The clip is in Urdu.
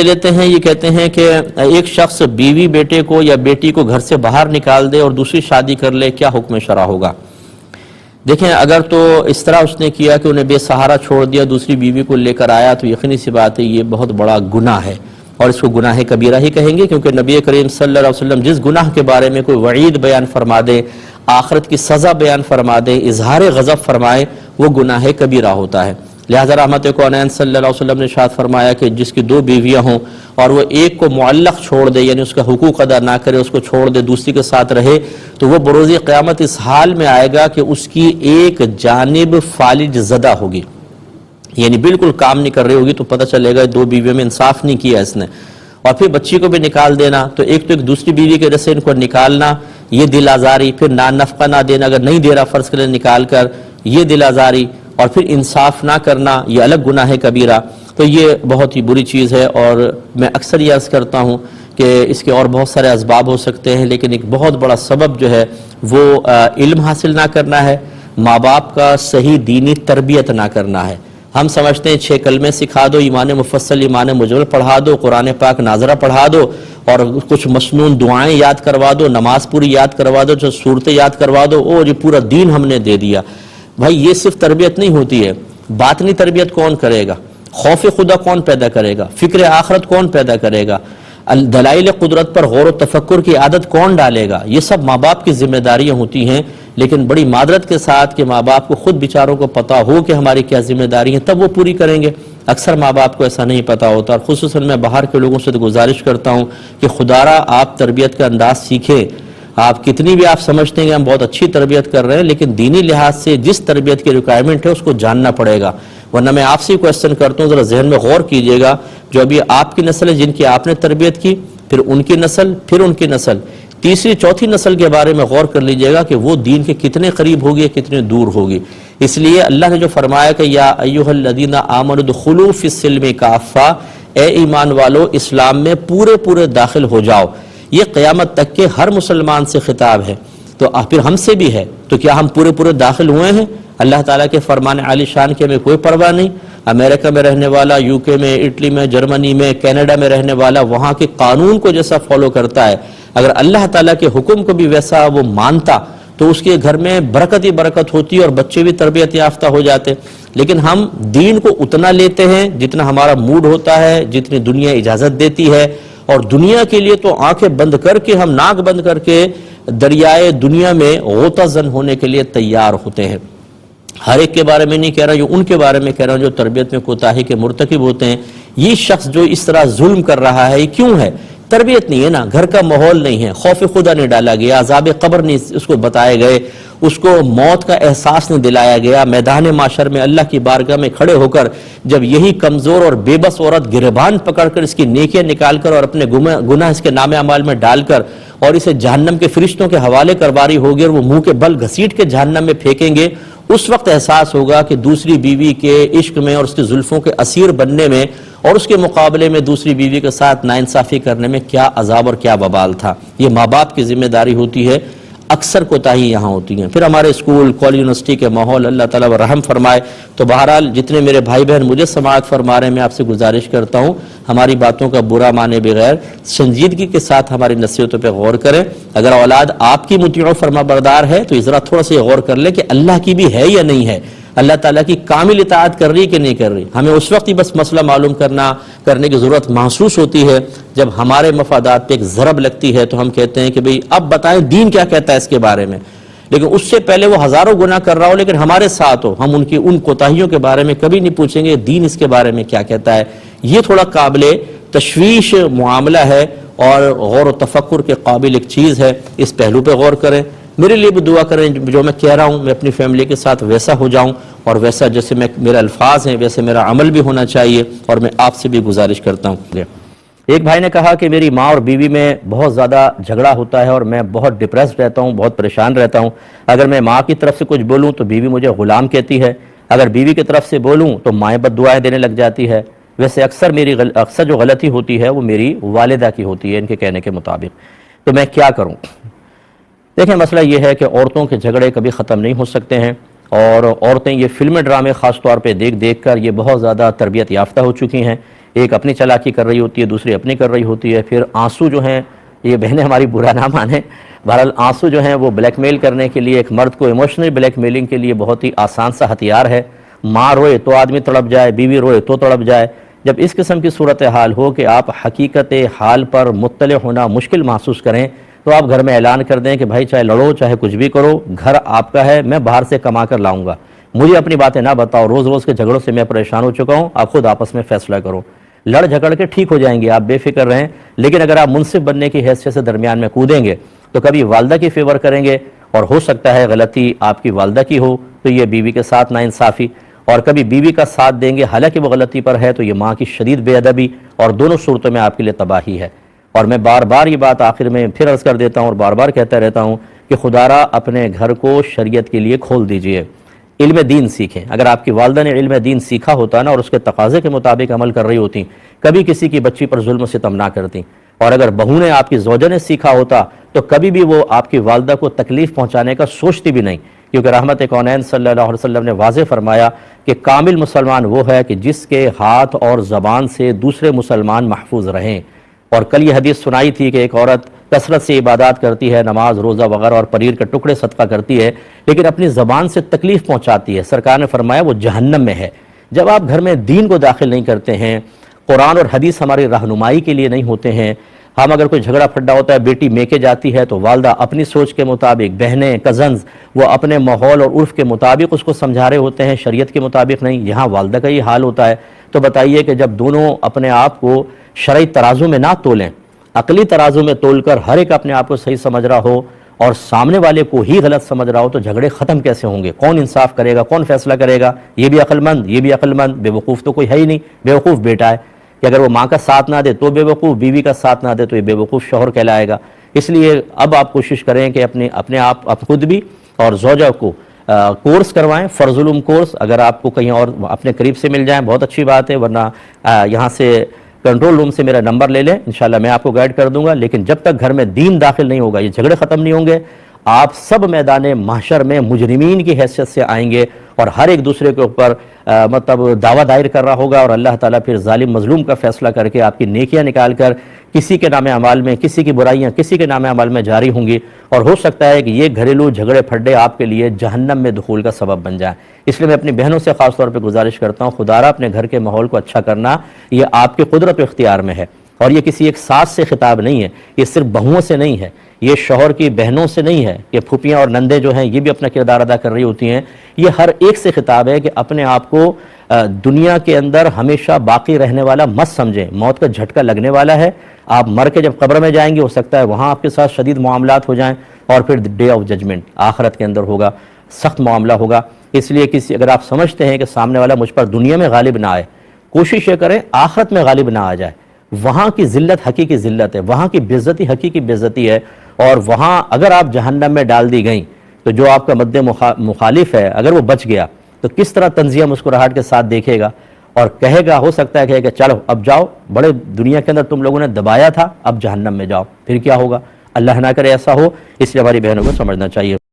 لیتے ہیں یہ کہتے ہیں کہ ایک شخص بیوی بیٹے کو یا بیٹی کو گھر سے باہر نکال دے اور دوسری شادی کر لے، کیا حکم شرع ہوگا؟ دیکھیں، اگر تو اس طرح اس نے کیا کہ انہیں بے سہارا چھوڑ دیا، دوسری بیوی کو لے کر آیا، تو یقینی سی بات ہے یہ بہت بڑا گناہ ہے، اور اس کو گناہ کبیرہ ہی کہیں گے، کیونکہ نبی کریم صلی اللہ علیہ وسلم جس گناہ کے بارے میں کوئی وعید بیان فرما دے، آخرت کی سزا بیان فرما دے، اظہار غضب فرمائے، وہ گناہ کبیرہ ہوتا ہے۔ لہذا رحمت کونین صلی اللہ علیہ وسلم نے ارشاد فرمایا کہ جس کی دو بیویاں ہوں اور وہ ایک کو معلق چھوڑ دے، یعنی اس کا حقوق ادا نہ کرے، اس کو چھوڑ دے، دوسری کے ساتھ رہے، تو وہ بروز قیامت اس حال میں آئے گا کہ اس کی ایک جانب فالج زدہ ہوگی، یعنی بالکل کام نہیں کر رہی ہوگی، تو پتہ چلے گا دو بیویوں میں انصاف نہیں کیا اس نے۔ اور پھر بچی کو بھی نکال دینا، تو ایک دوسری بیوی کے جیسے ان کو نکالنا، یہ دل آزاری، پھر نفقہ نہ دینا، اگر نہیں دے رہا فرض کرے نکال کر، یہ دل آزاری، اور پھر انصاف نہ کرنا، یہ الگ گناہ کبیرہ، تو یہ بہت ہی بری چیز ہے۔ اور میں اکثر یہ عرض کرتا ہوں کہ اس کے اور بہت سارے اسباب ہو سکتے ہیں، لیکن ایک بہت بڑا سبب جو ہے وہ علم حاصل نہ کرنا ہے، ماں باپ کا صحیح دینی تربیت نہ کرنا ہے۔ ہم سمجھتے ہیں 6 کلمے سکھا دو، ایمان مفصل ایمان مجمل پڑھا دو، قرآن پاک ناظرہ پڑھا دو، اور کچھ مسنون دعائیں یاد کروا دو، نماز پوری یاد کروا دو، جو صورتیں یاد کروا دو، اور یہ پورا دین ہم نے دے دیا۔ بھائی یہ صرف تربیت نہیں ہوتی ہے، باطنی تربیت کون کرے گا؟ خوف خدا کون پیدا کرے گا؟ فکر آخرت کون پیدا کرے گا؟ دلائل قدرت پر غور و تفکر کی عادت کون ڈالے گا؟ یہ سب ماں باپ کی ذمہ داریاں ہوتی ہیں، لیکن بڑی معذرت کے ساتھ کہ ماں باپ کو خود بیچاروں کو پتہ ہو کہ ہماری کیا ذمہ داری ہیں، تب وہ پوری کریں گے۔ اکثر ماں باپ کو ایسا نہیں پتہ ہوتا، اور خصوصاً میں باہر کے لوگوں سے گزارش کرتا ہوں کہ خدارا آپ تربیت کا انداز سیکھیں۔ آپ کتنی بھی آپ سمجھتے ہیں کہ ہم بہت اچھی تربیت کر رہے ہیں، لیکن دینی لحاظ سے جس تربیت کی ریکوائرمنٹ ہے اس کو جاننا پڑے گا، ورنہ میں آپ سے کویسچن کرتا ہوں، ذرا ذہن میں غور کیجئے گا، جو ابھی آپ کی نسل ہے جن کی آپ نے تربیت کی، پھر ان کی نسل، پھر ان کی نسل، تیسری چوتھی نسل کے بارے میں غور کر لیجئے گا کہ وہ دین کے کتنے قریب ہوگی، کتنے دور ہوگی۔ اس لیے اللہ نے جو فرمایا کہ یا ایھا الذین آمنوا ادخلوا فی السلم کافہ، اے ایمان والو اسلام میں پورے داخل ہو جاؤ، یہ قیامت تک کے ہر مسلمان سے خطاب ہے، تو پھر ہم سے بھی ہے، تو کیا ہم پورے داخل ہوئے ہیں؟ اللہ تعالیٰ کے فرمان عالی شان کی ہمیں کوئی پرواہ نہیں؟ امریکہ میں رہنے والا، UK میں، اٹلی میں، جرمنی میں، کینیڈا میں رہنے والا وہاں کے قانون کو جیسا فالو کرتا ہے، اگر اللہ تعالیٰ کے حکم کو بھی ویسا وہ مانتا تو اس کے گھر میں برکت ہی برکت ہوتی اور بچے بھی تربیت یافتہ ہو جاتے۔ لیکن ہم دین کو اتنا لیتے ہیں جتنا ہمارا موڈ ہوتا ہے، جتنی دنیا اجازت دیتی ہے، اور دنیا کے لیے تو آنکھیں بند کر کے، ہم ناک بند کر کے دریائے دنیا میں غوطہ زن ہونے کے لیے تیار ہوتے ہیں۔ ہر ایک کے بارے میں نہیں کہہ رہا، جو ان کے بارے میں کہہ رہا ہوں جو تربیت میں کوتاہی کے مرتکب ہوتے ہیں۔ یہ شخص جو اس طرح ظلم کر رہا ہے، یہ کیوں ہے؟ تربیت نہیں ہے نا، گھر کا ماحول نہیں ہے، خوف خدا نہیں ڈالا گیا، عذاب قبر نہیں اس کو بتائے گئے، اس کو موت کا احساس نہیں دلایا گیا۔ میدان معاشر میں اللہ کی بارگاہ میں کھڑے ہو کر جب یہی کمزور اور بے بس عورت گریبان پکڑ کر اس کی نیکیاں نکال کر اور اپنے گناہ اس کے نام اعمال میں ڈال کر اور اسے جہنم کے فرشتوں کے حوالے کرواری ہوگی اور وہ منہ کے بل گھسیٹ کے جہنم میں پھینکیں گے، اس وقت احساس ہوگا کہ دوسری بیوی کے عشق میں اور اس کے زلفوں کے اسیر بننے میں اور اس کے مقابلے میں دوسری بیوی کے ساتھ ناانصافی کرنے میں کیا عذاب اور کیا وبال تھا۔ یہ ماں باپ کی ذمہ داری ہوتی ہے، اکثر کوتاہی یہاں ہوتی ہیں۔ پھر ہمارے اسکول، کالج، یونیورسٹی کے ماحول، اللہ تعالیٰ و رحم فرمائے۔ تو بہرحال جتنے میرے بھائی بہن مجھے سماعت فرما رہے ہیں، میں آپ سے گزارش کرتا ہوں ہماری باتوں کا برا مانے بغیر سنجیدگی کے ساتھ ہماری نصیحتوں پہ غور کریں۔ اگر اولاد آپ کی مطیع و فرما بردار ہے تو ذرا تھوڑا سا غور کر لیں کہ اللہ کی بھی ہے یا نہیں ہے، اللہ تعالیٰ کی کامل اطاعت کر رہی کہ نہیں کر رہی۔ ہمیں اس وقت ہی بس مسئلہ معلوم کرنے کی ضرورت محسوس ہوتی ہے جب ہمارے مفادات پہ ایک ضرب لگتی ہے، تو ہم کہتے ہیں کہ بھئی اب بتائیں دین کیا کہتا ہے اس کے بارے میں، لیکن اس سے پہلے وہ ہزاروں گناہ کر رہا ہو لیکن ہمارے ساتھ ہو، ہم ان کوتاہیوں کے بارے میں کبھی نہیں پوچھیں گے دین اس کے بارے میں کیا کہتا ہے۔ یہ تھوڑا قابل تشویش معاملہ ہے اور غور و تفکر کے قابل ایک چیز ہے، اس پہلو پہ غور کریں۔ میرے لیے بھی دعا کریں، جو میں کہہ رہا ہوں میں اپنی فیملی کے ساتھ ویسا ہو جاؤں، اور ویسا جیسے میرے الفاظ ہیں ویسے میرا عمل بھی ہونا چاہیے، اور میں آپ سے بھی گزارش کرتا ہوں۔ ایک بھائی نے کہا کہ میری ماں اور بیوی میں بہت زیادہ جھگڑا ہوتا ہے اور میں بہت ڈپریسڈ رہتا ہوں، بہت پریشان رہتا ہوں۔ اگر میں ماں کی طرف سے کچھ بولوں تو بیوی مجھے غلام کہتی ہے، اگر بیوی کی طرف سے بولوں تو مائیں بد دعائیں دینے لگ جاتی ہے۔ ویسے اکثر جو غلطی ہوتی ہے وہ میری والدہ کی ہوتی ہے ان کے کہنے کے مطابق، تو میں کیا کروں؟ دیکھیں مسئلہ یہ ہے کہ عورتوں کے جھگڑے کبھی ختم نہیں ہو سکتے ہیں، اور عورتیں یہ فلمی ڈرامے خاص طور پہ دیکھ دیکھ کر یہ بہت زیادہ تربیت یافتہ ہو چکی ہیں۔ ایک اپنی چالاکی کر رہی ہوتی ہے، دوسری اپنی کر رہی ہوتی ہے، پھر آنسو جو ہیں، یہ بہنیں ہماری برا نہ مانیں، بہرحال آنسو جو ہیں وہ بلیک میل کرنے کے لیے، ایک مرد کو ایموشنل بلیک میلنگ کے لیے بہت ہی آسان سا ہتھیار ہے۔ ماں روئے تو آدمی تڑپ جائے، بیوی روئے تو تڑپ جائے۔ جب اس قسم کی صورتحال ہو کہ آپ حقیقت حال پر مطلع ہونا مشکل محسوس کریں، تو آپ گھر میں اعلان کر دیں کہ بھائی چاہے لڑو چاہے کچھ بھی کرو، گھر آپ کا ہے، میں باہر سے کما کر لاؤں گا، مجھے اپنی باتیں نہ بتاؤ، روز روز کے جھگڑوں سے میں پریشان ہو چکا ہوں، آپ خود آپس میں فیصلہ کرو۔ لڑ جھگڑ کے ٹھیک ہو جائیں گے، آپ بے فکر رہیں، لیکن اگر آپ منصف بننے کی حیثیت سے درمیان میں کودیں گے تو کبھی والدہ کی فیور کریں گے، اور ہو سکتا ہے غلطی آپ کی والدہ کی ہو تو یہ بیوی کے ساتھ ناانصافی، اور کبھی بیوی کا ساتھ دیں گے حالانکہ وہ غلطی پر ہے تو یہ ماں کی شدید بے ادبی، اور دونوں صورتوں میں آپ کے لیے تباہی ہے۔ اور میں بار بار یہ بات آخر میں پھر عرض کر دیتا ہوں اور بار بار کہتا رہتا ہوں کہ خدا را اپنے گھر کو شریعت کے لیے کھول دیجئے، علم دین سیکھیں۔ اگر آپ کی والدہ نے علم دین سیکھا ہوتا نا اور اس کے تقاضے کے مطابق عمل کر رہی ہوتی، کبھی کسی کی بچی پر ظلم و ستم نہ کرتی، اور اگر بہو نے آپ کی زوجہ نے سیکھا ہوتا تو کبھی بھی وہ آپ کی والدہ کو تکلیف پہنچانے کا سوچتی بھی نہیں، کیونکہ رحمت کونین صلی اللہ علیہ وسلم نے واضح فرمایا کہ کامل مسلمان وہ ہے کہ جس کے ہاتھ اور زبان سے دوسرے مسلمان محفوظ رہیں۔ اور کل یہ حدیث سنائی تھی کہ ایک عورت کثرت سے عبادات کرتی ہے، نماز روزہ وغیرہ اور پنیر کے ٹکڑے صدقہ کرتی ہے، لیکن اپنی زبان سے تکلیف پہنچاتی ہے، سرکار نے فرمایا وہ جہنم میں ہے۔ جب آپ گھر میں دین کو داخل نہیں کرتے ہیں، قرآن اور حدیث ہماری رہنمائی کے لیے نہیں ہوتے ہیں، ہم اگر کوئی جھگڑا پھڈا ہوتا ہے، بیٹی میکے جاتی ہے تو والدہ اپنی سوچ کے مطابق، بہنیں کزنز وہ اپنے ماحول اور عرف کے مطابق اس کو سمجھا رہے ہوتے ہیں، شریعت کے مطابق نہیں، یہاں والدہ کا یہ حال ہوتا ہے۔ تو بتائیے کہ جب دونوں اپنے آپ کو شرعی ترازو میں نہ تولیں، عقلی ترازو میں تول کر ہر ایک اپنے آپ کو صحیح سمجھ رہا ہو اور سامنے والے کو ہی غلط سمجھ رہا ہو، تو جھگڑے ختم کیسے ہوں گے؟ کون انصاف کرے گا؟ کون فیصلہ کرے گا؟ یہ بھی عقل مند، یہ بھی عقل مند، بے وقوف تو کوئی ہے ہی نہیں۔ بے وقوف بیٹا ہے کہ اگر وہ ماں کا ساتھ نہ دے تو بے وقوف، بیوی کا ساتھ نہ دے تو یہ بے وقوف شوہر کہلائے گا۔ اس لیے اب آپ کوشش کریں کہ اپنے آپ خود بھی اور زوجہ کو کورس کروائیں، فرض علوم کورس، اگر آپ کو کہیں اور اپنے قریب سے مل جائیں بہت اچھی بات ہے، ورنہ یہاں سے کنٹرول روم سے میرا نمبر لے لیں، انشاءاللہ میں آپ کو گائیڈ کر دوں گا۔ لیکن جب تک گھر میں دین داخل نہیں ہوگا، یہ جھگڑے ختم نہیں ہوں گے، آپ سب میدان محشر میں مجرمین کی حیثیت سے آئیں گے، اور ہر ایک دوسرے کے اوپر دعویٰ دائر کر رہا ہوگا، اور اللہ تعالیٰ پھر ظالم مظلوم کا فیصلہ کر کے آپ کی نیکیاں نکال کر کسی کے نام اعمال میں، کسی کی برائیاں کسی کے نام اعمال میں جاری ہوں گی، اور ہو سکتا ہے کہ یہ گھریلو جھگڑے پھڈے آپ کے لیے جہنم میں دخول کا سبب بن جائیں۔ اس لیے میں اپنی بہنوں سے خاص طور پہ گزارش کرتا ہوں، خدا را اپنے گھر کے ماحول کو اچھا کرنا یہ آپ کی قدرت و اختیار میں ہے، اور یہ کسی ایک ساس سے خطاب نہیں ہے، یہ صرف بہوؤں سے نہیں ہے، یہ شوہر کی بہنوں سے نہیں ہے کہ پھوپھیاں اور نندے جو ہیں یہ بھی اپنا کردار ادا کر رہی ہوتی ہیں، یہ ہر ایک سے خطاب ہے کہ اپنے آپ کو دنیا کے اندر ہمیشہ باقی رہنے والا مت سمجھیں، موت کا جھٹکا لگنے والا ہے، آپ مر کے جب قبر میں جائیں گے ہو سکتا ہے وہاں آپ کے ساتھ شدید معاملات ہو جائیں، اور پھر ڈے آف ججمنٹ آخرت کے اندر ہوگا، سخت معاملہ ہوگا۔ اس لیے اگر آپ سمجھتے ہیں کہ سامنے والا مجھ پر دنیا میں غالب نہ آئے، کوشش یہ کریں آخرت میں غالب نہ آ جائے، وہاں کی ذلت حقیقی ذلت ہے، وہاں کی بے عزتی حقیقی بے عزتی ہے، اور وہاں اگر آپ جہنم میں ڈال دی گئیں تو جو آپ کا مد مخالف ہے اگر وہ بچ گیا تو کس طرح تنزیہ مسکراہٹ کے ساتھ دیکھے گا اور کہے گا، ہو سکتا ہے کہ چلو اب جاؤ، بڑے دنیا کے اندر تم لوگوں نے دبایا تھا، اب جہنم میں جاؤ، پھر کیا ہوگا؟ اللہ نہ کرے ایسا ہو، اس لیے ہماری بہنوں کو سمجھنا چاہیے۔